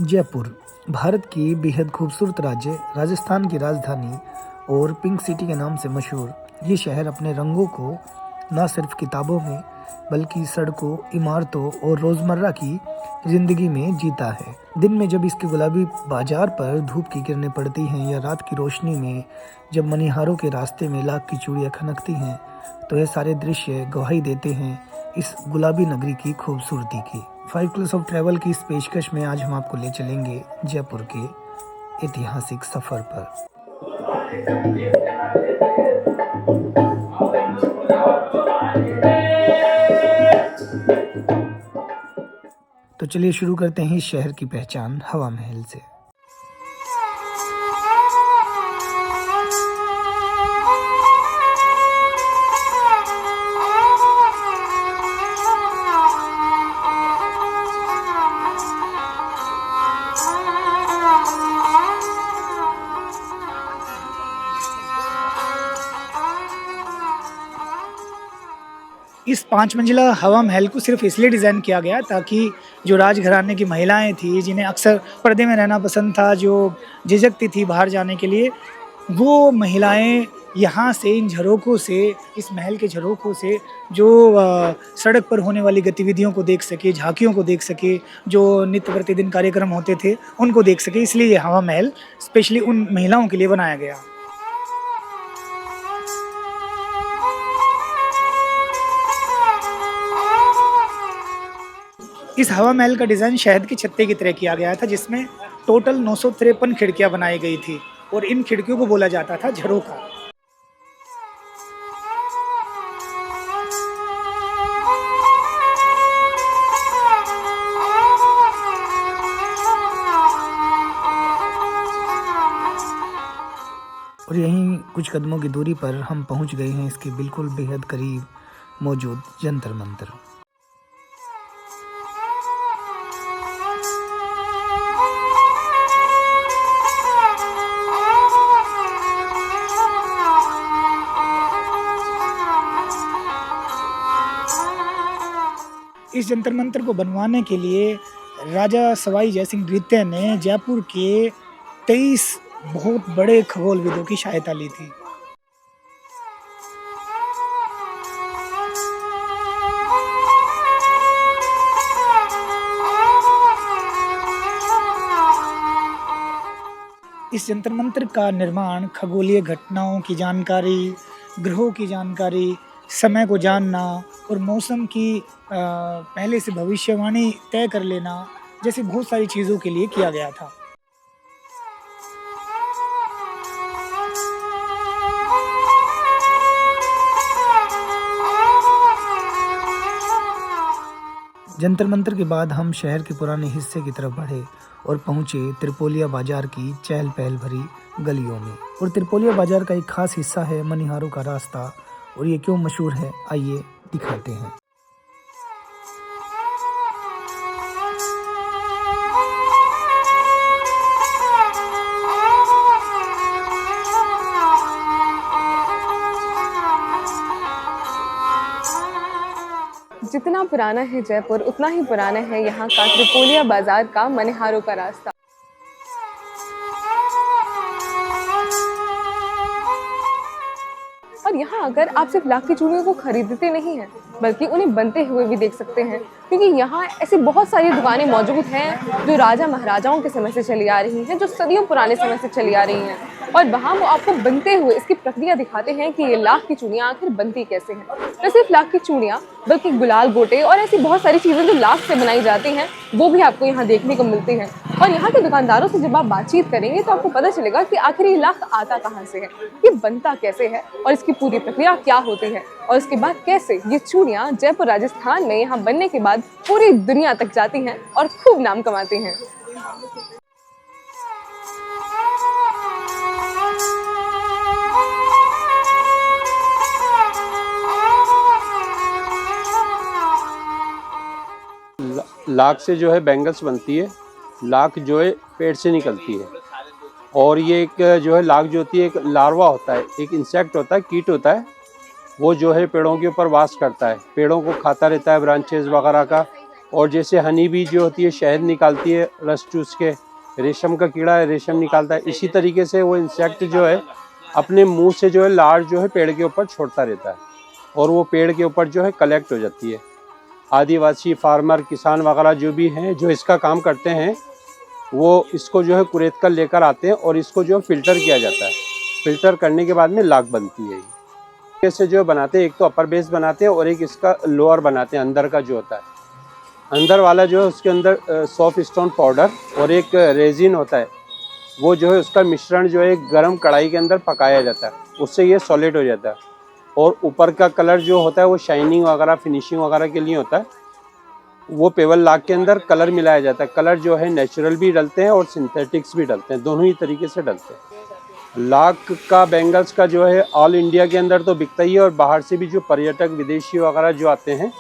जयपुर भारत की बेहद खूबसूरत राज्य राजस्थान की राजधानी और पिंक सिटी के नाम से मशहूर ये शहर अपने रंगों को न सिर्फ किताबों में बल्कि सड़कों, इमारतों और रोज़मर्रा की ज़िंदगी में जीता है। दिन में जब इसके गुलाबी बाजार पर धूप की किरणें पड़ती हैं या रात की रोशनी में जब मनिहारों के रास्ते में लाख की चूड़ियाँ खनकती हैं, तो ये सारे दृश्य गवाही देते हैं इस गुलाबी नगरी की खूबसूरती की। 5 कलर्स ऑफ ट्रैवल की इस पेशकश में आज हम आपको ले चलेंगे जयपुर के ऐतिहासिक सफ़र पर। तो चलिए शुरू करते हैं इस शहर की पहचान हवा महल से। इस 5 मंजिला हवा महल को सिर्फ इसलिए डिज़ाइन किया गया ताकि जो राजघराने की महिलाएं थी, जिन्हें अक्सर पर्दे में रहना पसंद था, जो झिझकती थी बाहर जाने के लिए, वो महिलाएं यहाँ से इन झरोखों से, इस महल के झरोखों से जो सड़क पर होने वाली गतिविधियों को देख सके, झांकियों को देख सके, जो नित्य प्रतिदिन कार्यक्रम होते थे उनको देख सके। इसलिए ये हवा महल स्पेशली उन महिलाओं के लिए बनाया गया। इस हवा महल का डिज़ाइन शहद की छत्ते की तरह किया गया था, जिसमें टोटल 953 खिड़कियां बनाई गई थी और इन खिड़कियों को बोला जाता था झरोखा। और यहीं कुछ कदमों की दूरी पर हम पहुंच गए हैं इसके बिल्कुल बेहद करीब मौजूद जंतर मंतर। इस जंतर मंतर को बनवाने के लिए राजा सवाई जयसिंह द्वितीय ने जयपुर के 23 बहुत बड़े खगोलविदों की सहायता ली थी। इस जंतर मंतर का निर्माण खगोलीय घटनाओं की जानकारी, ग्रहों की जानकारी, समय को जानना और मौसम की पहले से भविष्यवाणी तय कर लेना जैसी बहुत सारी चीज़ों के लिए किया गया था। जंतर मंतर के बाद हम शहर के पुराने हिस्से की तरफ बढ़े और पहुंचे त्रिपोलिया बाजार की चहल पहल भरी गलियों में। और त्रिपोलिया बाजार का एक खास हिस्सा है मनिहारों का रास्ता, और ये क्यों मशहूर है आइए दिखाते हैं। जितना पुराना है जयपुर, उतना ही पुराना है यहाँ का त्रिपोलिया बाजार का मनिहारों का रास्ता। और यहाँ अगर आप सिर्फ लाख की चूड़ियों को खरीदते नहीं हैं, बल्कि उन्हें बनते हुए भी देख सकते हैं, क्योंकि यहाँ ऐसी बहुत सारी दुकानें मौजूद हैं जो राजा महाराजाओं के समय से चली आ रही हैं, जो सदियों पुराने समय से चली आ रही हैं। और वहाँ वो आपको बनते हुए इसकी प्रक्रिया दिखाते हैं कि ये लाख की चूड़ियाँ आखिर बनती कैसे हैं। न सिर्फ लाख की चूड़ियाँ, बल्कि गुलाल गोटे और ऐसी बहुत सारी चीज़ें जो लाख से बनाई जाती हैं, वो भी आपको यहाँ देखने को मिलती हैं। और यहाँ के दुकानदारों से जब आप बातचीत करेंगे तो आपको पता चलेगा कि आखिर ये लाख आता कहाँ से है, ये बनता कैसे है और इसकी पूरी प्रक्रिया क्या होती है, और उसके बाद कैसे ये चूड़ियाँ जयपुर राजस्थान में यहाँ बनने के बाद पूरी दुनिया तक जाती हैं और खूब नाम कमाती हैं। लाख से जो है बैंगल्स बनती है। लाख जो है पेड़ से निकलती है, और ये एक जो है लाख जो होती है एक लार्वा होता है, एक इंसेक्ट होता है, कीट होता है। वो जो है पेड़ों के ऊपर वास करता है, पेड़ों को खाता रहता है, ब्रांचेस वगैरह का, और जैसे हनी बी जो होती है शहद निकालती है रस चूस के, रेशम का कीड़ा है रेशम निकालता है, इसी तरीके से वो इंसेक्ट जो है अपने मुंह से जो है लार जो है पेड़ के ऊपर छोड़ता रहता है और वो पेड़ के ऊपर जो है कलेक्ट हो जाती है। आदिवासी फार्मर किसान वगैरह जो भी हैं जो इसका काम करते हैं वो इसको जो है कुरेद कर लेकर आते हैं और इसको जो फ़िल्टर किया जाता है। फ़िल्टर करने के बाद में लाख बनती है। ऐसे जो बनाते हैं एक तो अपर बेस बनाते हैं और एक इसका लोअर बनाते हैं, अंदर का जो होता है। अंदर वाला जो है उसके अंदर सॉफ्ट स्टोन पाउडर और एक रेजिन होता है, वो जो है उसका मिश्रण जो है एक गर्म कढ़ाई के अंदर पकाया जाता है, उससे ये सॉलिड हो जाता है। और ऊपर का कलर जो होता है वो शाइनिंग वगैरह फिनिशिंग वगैरह के लिए होता है। वो पेवल लाख के अंदर कलर मिलाया जाता है। कलर जो है नेचुरल भी डलते हैं और सिंथेटिक्स भी डलते हैं, दोनों ही तरीके से डलते हैं। लाख का बैंगल्स का जो है ऑल इंडिया के अंदर तो बिकता ही है और बाहर से भी जो पर्यटक विदेशी वगैरह जो आते हैं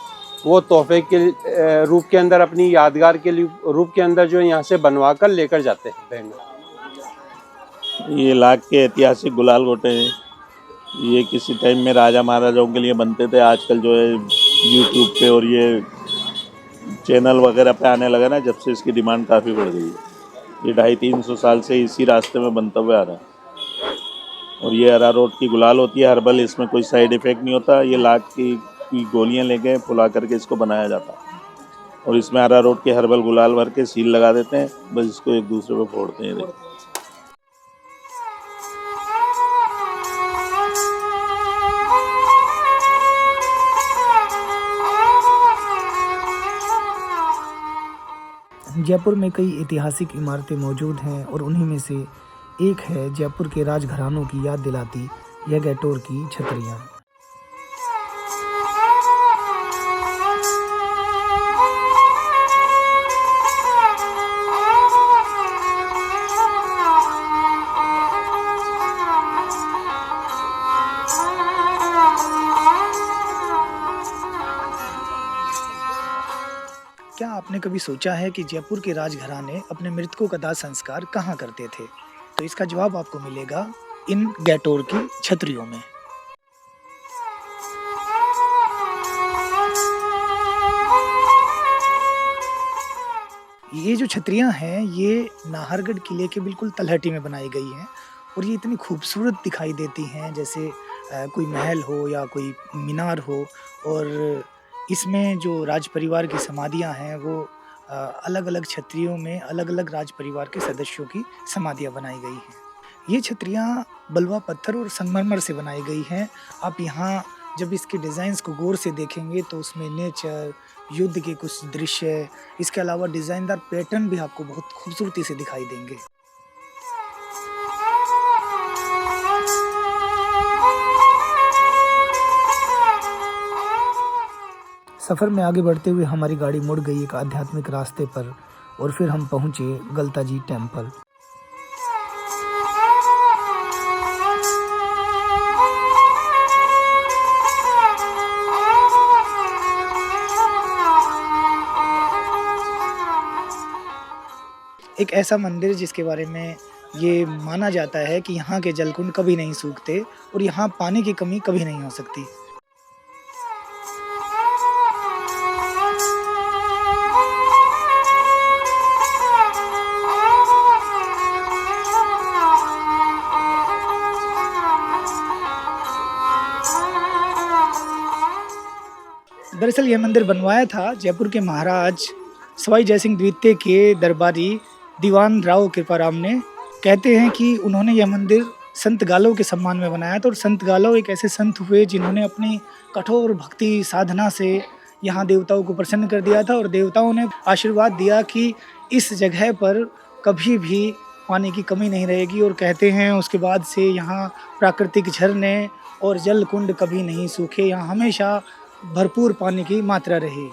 वो तोहफे के रूप के अंदर अपनी यादगार के रूप के अंदर जो यहाँ से बनवा कर लेकर जाते हैं बैंगल। ये लाख के ऐतिहासिक गुलाल गोटे हैं। ये किसी टाइम में राजा महाराजाओं के लिए बनते थे। आजकल जो है यूट्यूब पे और ये चैनल वगैरह पे आने लगा ना, जब से इसकी डिमांड काफ़ी बढ़ गई है। ये 250-300 साल से इसी रास्ते में बनता हुआ आ रहा है। और ये अरारोट की गुलाल होती है हर्बल, इसमें कोई साइड इफ़ेक्ट नहीं होता। ये लाख की गोलियां लेके फुला करके इसको बनाया जाता है और इसमें अरारोट के हर्बल गुलाल भर के सील लगा देते हैं, बस इसको एक दूसरे पे फोड़ते हैं। जयपुर में कई ऐतिहासिक इमारतें मौजूद हैं और उन्हीं में से एक है जयपुर के राजघरानों की याद दिलाती यह गैटोर की छतरियाँ। क्या आपने कभी सोचा है कि जयपुर के राजघराने अपने मृतकों का दाह संस्कार कहाँ करते थे? तो इसका जवाब आपको मिलेगा इन गैटोर की छतरियों में। ये जो छतरियां हैं ये नाहरगढ़ किले के बिल्कुल तलहटी में बनाई गई हैं और ये इतनी खूबसूरत दिखाई देती हैं जैसे कोई महल हो या कोई मीनार हो। और इसमें जो राज परिवार की समाधियां हैं वो अलग अलग छतरियों में अलग अलग राज परिवार के सदस्यों की समाधियां बनाई गई हैं। ये छतरियां बलुआ पत्थर और संगमरमर से बनाई गई हैं। आप यहाँ जब इसके डिज़ाइंस को गौर से देखेंगे तो उसमें नेचर, युद्ध के कुछ दृश्य, इसके अलावा डिज़ाइनदार पैटर्न भी आपको बहुत खूबसूरती से दिखाई देंगे। सफ़र में आगे बढ़ते हुए हमारी गाड़ी मुड़ गई एक आध्यात्मिक रास्ते पर और फिर हम पहुँचे गलता जी टेम्पल। एक ऐसा मंदिर जिसके बारे में ये माना जाता है कि यहाँ के जलकुंड कभी नहीं सूखते और यहाँ पानी की कमी कभी नहीं हो सकती। दरअसल यह मंदिर बनवाया था जयपुर के महाराज सवाई जयसिंह द्वितीय के दरबारी दीवान राव कृपाराम ने। कहते हैं कि उन्होंने यह मंदिर संत गालो के सम्मान में बनाया था और संत गालो एक ऐसे संत हुए जिन्होंने अपनी कठोर भक्ति साधना से यहाँ देवताओं को प्रसन्न कर दिया था और देवताओं ने आशीर्वाद दिया कि इस जगह पर कभी भी पानी की कमी नहीं रहेगी। और कहते हैं उसके बाद से यहाँ प्राकृतिक झरने और जल कुंड कभी नहीं सूखे, यहाँ हमेशा भरपूर पानी की मात्रा रही।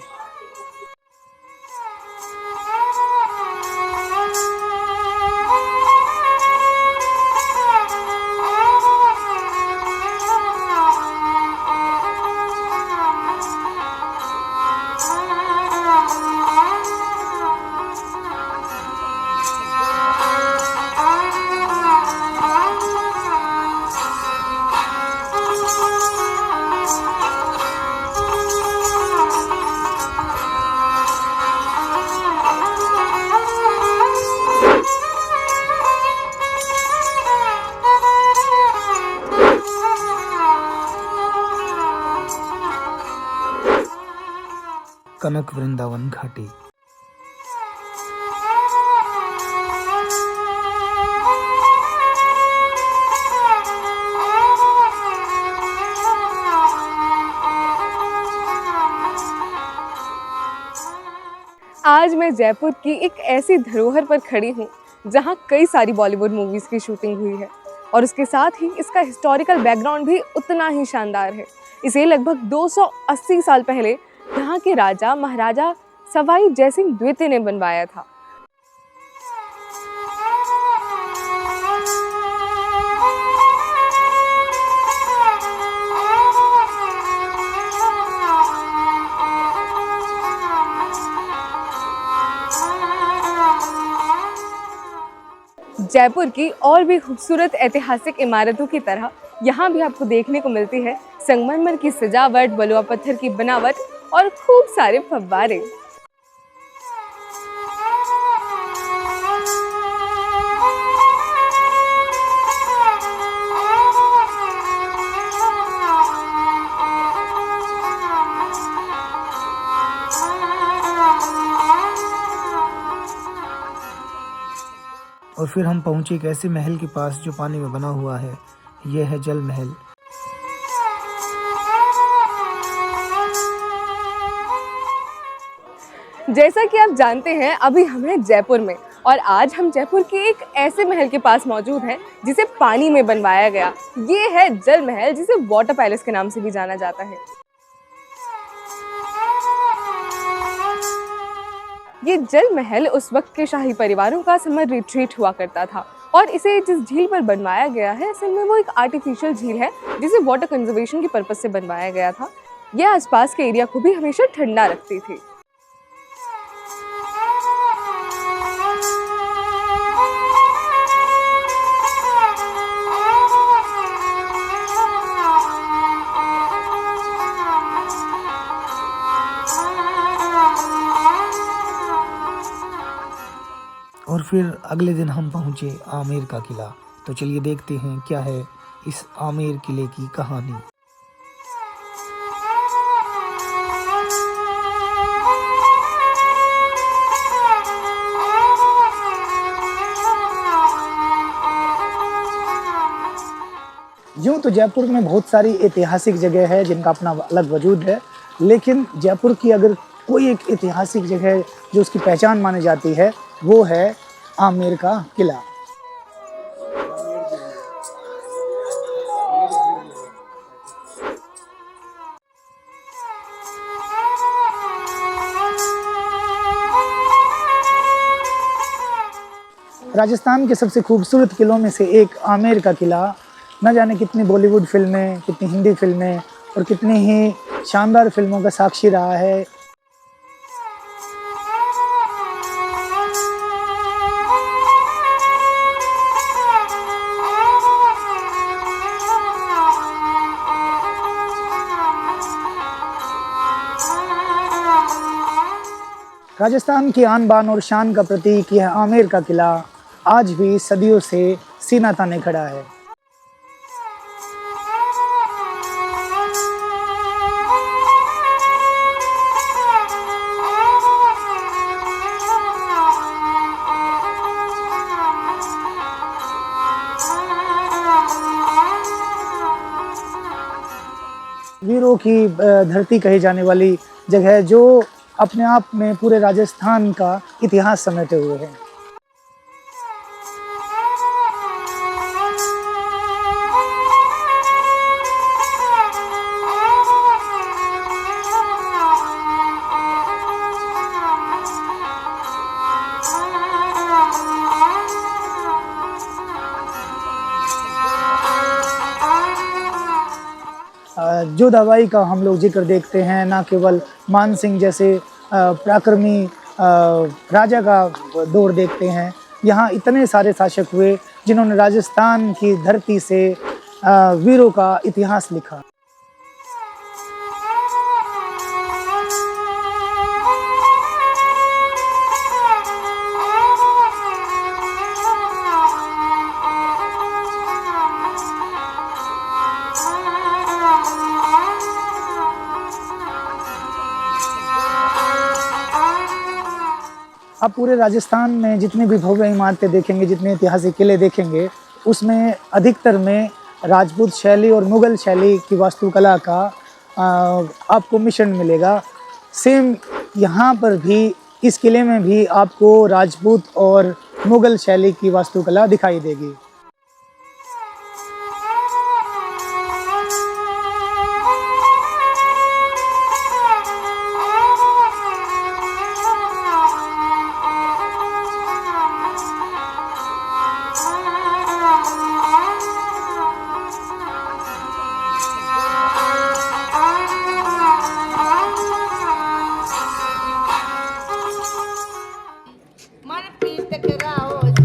कनक वृंदावन घाटी। आज मैं जयपुर की एक ऐसी धरोहर पर खड़ी हूँ जहाँ कई सारी बॉलीवुड मूवीज़ की शूटिंग हुई है और उसके साथ ही इसका हिस्टोरिकल बैकग्राउंड भी उतना ही शानदार है। इसे लगभग 280 साल पहले यहाँ के राजा महाराजा सवाई जयसिंह द्वितीय ने बनवाया था। जयपुर की और भी खूबसूरत ऐतिहासिक इमारतों की तरह यहाँ भी आपको देखने को मिलती है संगमरमर की सजावट, बलुआ पत्थर की बनावट और खूब सारे फव्वारे। और फिर हम पहुंचे एक ऐसे महल के पास जो पानी में बना हुआ है। यह है जल महल। जैसा कि आप जानते हैं अभी हम हैं जयपुर में और आज हम जयपुर के एक ऐसे महल के पास मौजूद हैं जिसे पानी में बनवाया गया। ये है जल महल, जिसे वाटर पैलेस के नाम से भी जाना जाता है। ये जल महल उस वक्त के शाही परिवारों का समर रिट्रीट हुआ करता था और इसे जिस झील पर बनवाया गया है असल में वो एक आर्टिफिशियल झील है जिसे वाटर कंजर्वेशन के पर्पज से बनवाया गया था। यह आसपास के एरिया को भी हमेशा ठंडा रखती थी। और फिर अगले दिन हम पहुंचे आमेर का किला। तो चलिए देखते हैं क्या है इस आमेर किले की कहानी। यूँ तो जयपुर में बहुत सारी ऐतिहासिक जगह है जिनका अपना अलग वजूद है, लेकिन जयपुर की अगर कोई एक ऐतिहासिक जगह जो उसकी पहचान मानी जाती है वो है आमेर का किला। राजस्थान के सबसे खूबसूरत किलों में से एक आमेर का किला न जाने कितनी बॉलीवुड फिल्में, कितनी हिंदी फिल्में और कितनी ही शानदार फिल्मों का साक्षी रहा है। राजस्थान की आन बान और शान का प्रतीक यह आमेर का किला आज भी सदियों से सीना ताने खड़ा है। वीरों की धरती कही जाने वाली जगह जो अपने आप में पूरे राजस्थान का इतिहास समेटे हुए हैं। जोधाबाई का हम लोग जिक्र देखते हैं, ना केवल मान सिंह जैसे पराक्रमी राजा का दौर देखते हैं। यहाँ इतने सारे शासक हुए जिन्होंने राजस्थान की धरती से वीरों का इतिहास लिखा। आप पूरे राजस्थान में जितनी भी भव्य इमारतें देखेंगे, जितने ऐतिहासिक किले देखेंगे, उसमें अधिकतर में राजपूत शैली और मुग़ल शैली की वास्तुकला का आपको मिश्रण मिलेगा। सेम यहाँ पर भी इस किले में भी आपको राजपूत और मुग़ल शैली की वास्तुकला दिखाई देगी। मन प्रीत कराओ जी,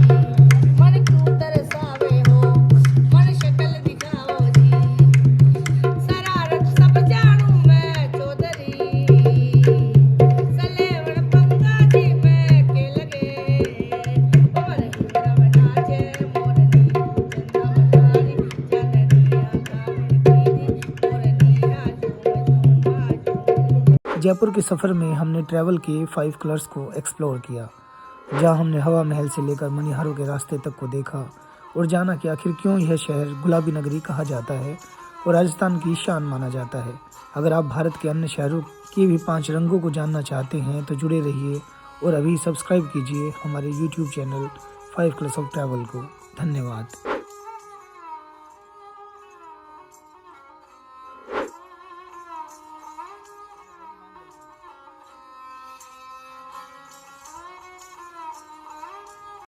मन क्यों तरसावे हो, मन शक्ल दिखाओ जी, शरारत सब जानू मैं चौधरी, सलेवन पंगा जी मैं के लगे, और हिंदरा बनाचे मोरनी, चंदा बनारी, चंदनिया कावड़ी मोरनिया झूम। जयपुर के सफ़र में हमने ट्रैवल के 5 कलर्स को एक्सप्लोर किया, जहां हमने हवा महल से लेकर मनिहारों के रास्ते तक को देखा और जाना कि आखिर क्यों यह शहर गुलाबी नगरी कहा जाता है और राजस्थान की शान माना जाता है। अगर आप भारत के अन्य शहरों के भी 5 रंगों को जानना चाहते हैं तो जुड़े रहिए और अभी सब्सक्राइब कीजिए हमारे YouTube channel 5 colours of travel को। धन्यवाद।